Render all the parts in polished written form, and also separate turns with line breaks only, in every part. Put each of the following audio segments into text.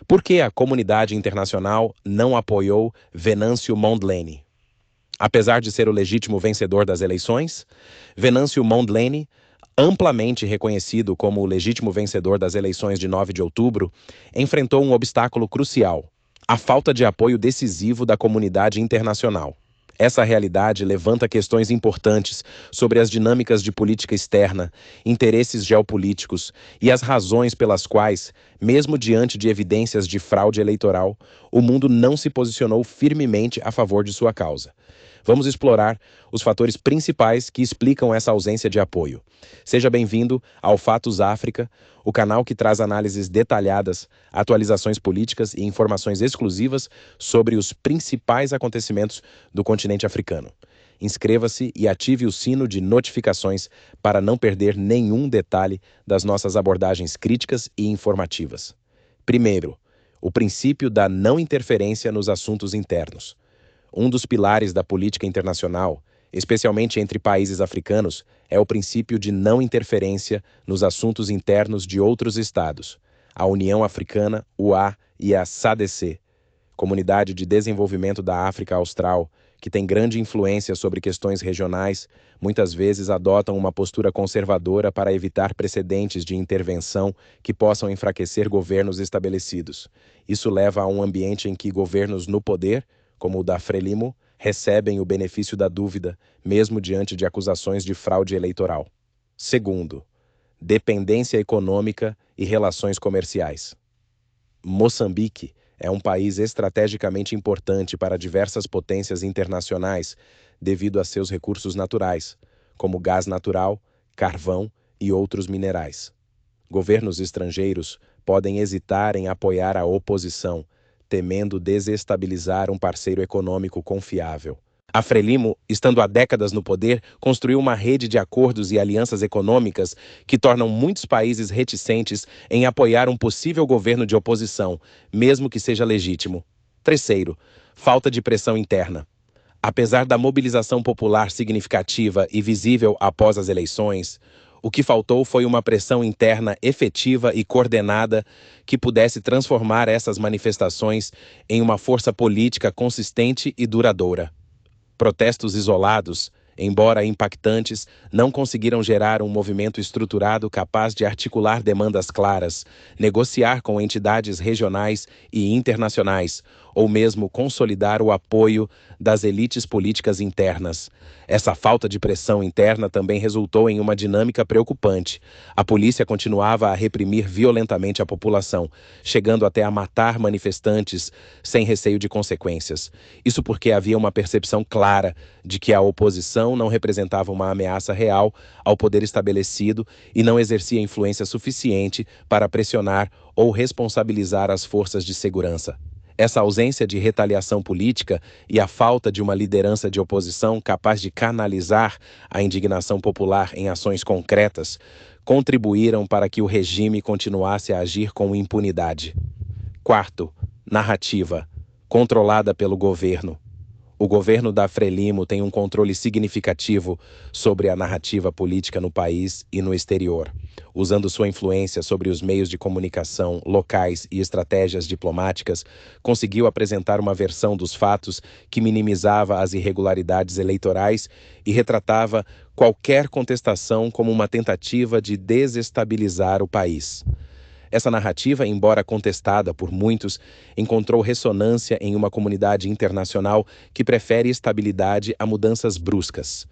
Por que a comunidade internacional não apoiou Venâncio Mondlane? Apesar de ser o legítimo vencedor das eleições, Venâncio Mondlane, amplamente reconhecido como o legítimo vencedor das eleições de 9 de outubro, enfrentou um obstáculo crucial: a falta de apoio decisivo da comunidade internacional. Essa realidade levanta questões importantes sobre as dinâmicas de política externa, interesses geopolíticos e as razões pelas quais, mesmo diante de evidências de fraude eleitoral, o mundo não se posicionou firmemente a favor de sua causa. Vamos explorar os fatores principais que explicam essa ausência de apoio. Seja bem-vindo ao Fatos África, o canal que traz análises detalhadas, atualizações políticas e informações exclusivas sobre os principais acontecimentos do continente africano. Inscreva-se e ative o sino de notificações para não perder nenhum detalhe das nossas abordagens críticas e informativas. Primeiro, o princípio da não interferência nos assuntos internos. Um dos pilares da política internacional, especialmente entre países africanos, é o princípio de não interferência nos assuntos internos de outros estados. A União Africana, UA e a SADC, Comunidade de Desenvolvimento da África Austral, que tem grande influência sobre questões regionais, muitas vezes adotam uma postura conservadora para evitar precedentes de intervenção que possam enfraquecer governos estabelecidos. Isso leva a um ambiente em que governos no poder, como o da Frelimo, recebem o benefício da dúvida, mesmo diante de acusações de fraude eleitoral. Segundo, dependência econômica e relações comerciais. Moçambique é um país estrategicamente importante para diversas potências internacionais devido a seus recursos naturais, como gás natural, carvão e outros minerais. Governos estrangeiros podem hesitar em apoiar a oposição, temendo desestabilizar um parceiro econômico confiável. A Frelimo, estando há décadas no poder, construiu uma rede de acordos e alianças econômicas que tornam muitos países reticentes em apoiar um possível governo de oposição, mesmo que seja legítimo. Terceiro, falta de pressão interna. Apesar da mobilização popular significativa e visível após as eleições, o que faltou foi uma pressão interna efetiva e coordenada que pudesse transformar essas manifestações em uma força política consistente e duradoura. Protestos isolados, embora impactantes, não conseguiram gerar um movimento estruturado capaz de articular demandas claras, negociar com entidades regionais e internacionais, ou mesmo consolidar o apoio das elites políticas internas. Essa falta de pressão interna também resultou em uma dinâmica preocupante. A polícia continuava a reprimir violentamente a população, chegando até a matar manifestantes sem receio de consequências. Isso porque havia uma percepção clara de que a oposição não representava uma ameaça real ao poder estabelecido e não exercia influência suficiente para pressionar ou responsabilizar as forças de segurança. Essa ausência de retaliação política e a falta de uma liderança de oposição capaz de canalizar a indignação popular em ações concretas contribuíram para que o regime continuasse a agir com impunidade. Quarto, narrativa, controlada pelo governo. O governo da Frelimo tem um controle significativo sobre a narrativa política no país e no exterior, usando sua influência sobre os meios de comunicação locais e estratégias diplomáticas, conseguiu apresentar uma versão dos fatos que minimizava as irregularidades eleitorais e retratava qualquer contestação como uma tentativa de desestabilizar o país. Essa narrativa, embora contestada por muitos, encontrou ressonância em uma comunidade internacional que prefere estabilidade a mudanças bruscas.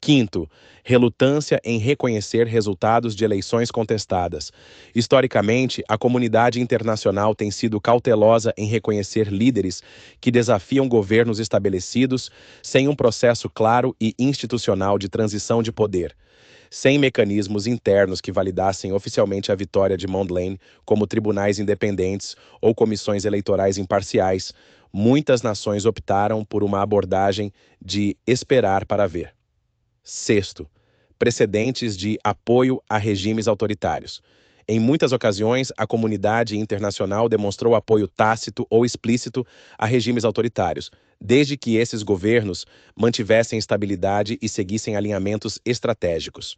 Quinto, relutância em reconhecer resultados de eleições contestadas. Historicamente, a comunidade internacional tem sido cautelosa em reconhecer líderes que desafiam governos estabelecidos sem um processo claro e institucional de transição de poder. Sem mecanismos internos que validassem oficialmente a vitória de Mondlane, como tribunais independentes ou comissões eleitorais imparciais, muitas nações optaram por uma abordagem de esperar para ver. Sexto, precedentes de apoio a regimes autoritários. Em muitas ocasiões, a comunidade internacional demonstrou apoio tácito ou explícito a regimes autoritários, desde que esses governos mantivessem estabilidade e seguissem alinhamentos estratégicos.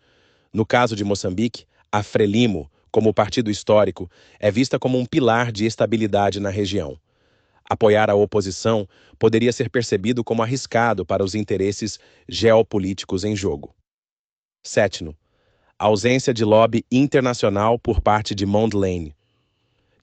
No caso de Moçambique, a Frelimo, como partido histórico, é vista como um pilar de estabilidade na região. Apoiar a oposição poderia ser percebido como arriscado para os interesses geopolíticos em jogo. Sétimo, ausência de lobby internacional por parte de Mondlane.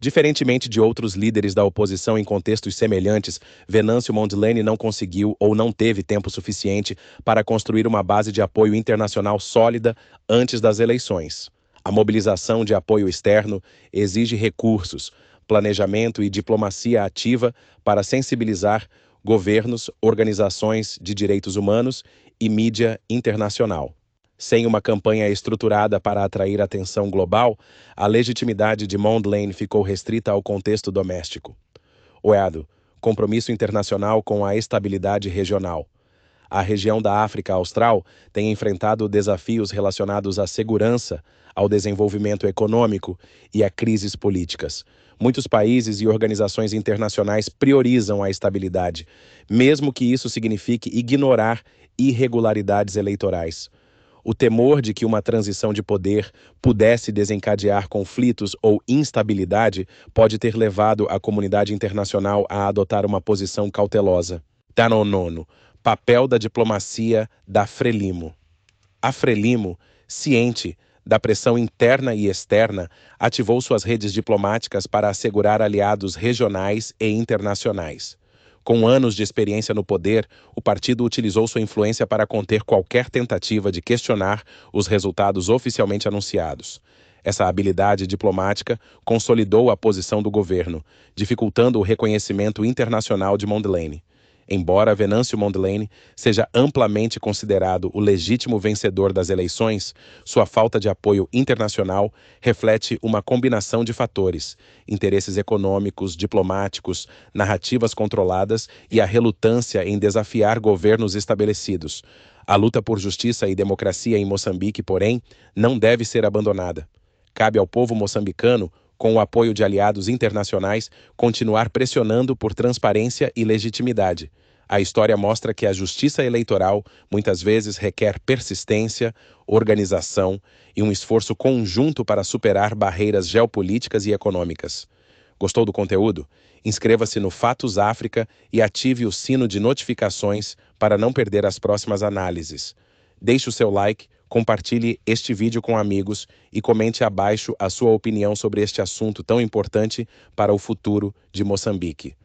Diferentemente de outros líderes da oposição em contextos semelhantes, Venâncio Mondlane não conseguiu ou não teve tempo suficiente para construir uma base de apoio internacional sólida antes das eleições. A mobilização de apoio externo exige recursos, planejamento e diplomacia ativa para sensibilizar governos, organizações de direitos humanos e mídia internacional. Sem uma campanha estruturada para atrair atenção global, a legitimidade de Mondlane ficou restrita ao contexto doméstico. Oeado, compromisso internacional com a estabilidade regional. A região da África Austral tem enfrentado desafios relacionados à segurança, ao desenvolvimento econômico e a crises políticas. Muitos países e organizações internacionais priorizam a estabilidade, mesmo que isso signifique ignorar irregularidades eleitorais. O temor de que uma transição de poder pudesse desencadear conflitos ou instabilidade pode ter levado a comunidade internacional a adotar uma posição cautelosa. Nono, papel da diplomacia da Frelimo. A Frelimo, ciente da pressão interna e externa, ativou suas redes diplomáticas para assegurar aliados regionais e internacionais. Com anos de experiência no poder, o partido utilizou sua influência para conter qualquer tentativa de questionar os resultados oficialmente anunciados. Essa habilidade diplomática consolidou a posição do governo, dificultando o reconhecimento internacional de Mondlane. Embora Venâncio Mondlane seja amplamente considerado o legítimo vencedor das eleições, sua falta de apoio internacional reflete uma combinação de fatores: interesses econômicos, diplomáticos, narrativas controladas e a relutância em desafiar governos estabelecidos. A luta por justiça e democracia em Moçambique, porém, não deve ser abandonada. Cabe ao povo moçambicano, com o apoio de aliados internacionais, continuar pressionando por transparência e legitimidade. A história mostra que a justiça eleitoral muitas vezes requer persistência, organização e um esforço conjunto para superar barreiras geopolíticas e econômicas. Gostou do conteúdo? Inscreva-se no Fatos África e ative o sino de notificações para não perder as próximas análises. Deixe o seu like, compartilhe este vídeo com amigos e comente abaixo a sua opinião sobre este assunto tão importante para o futuro de Moçambique.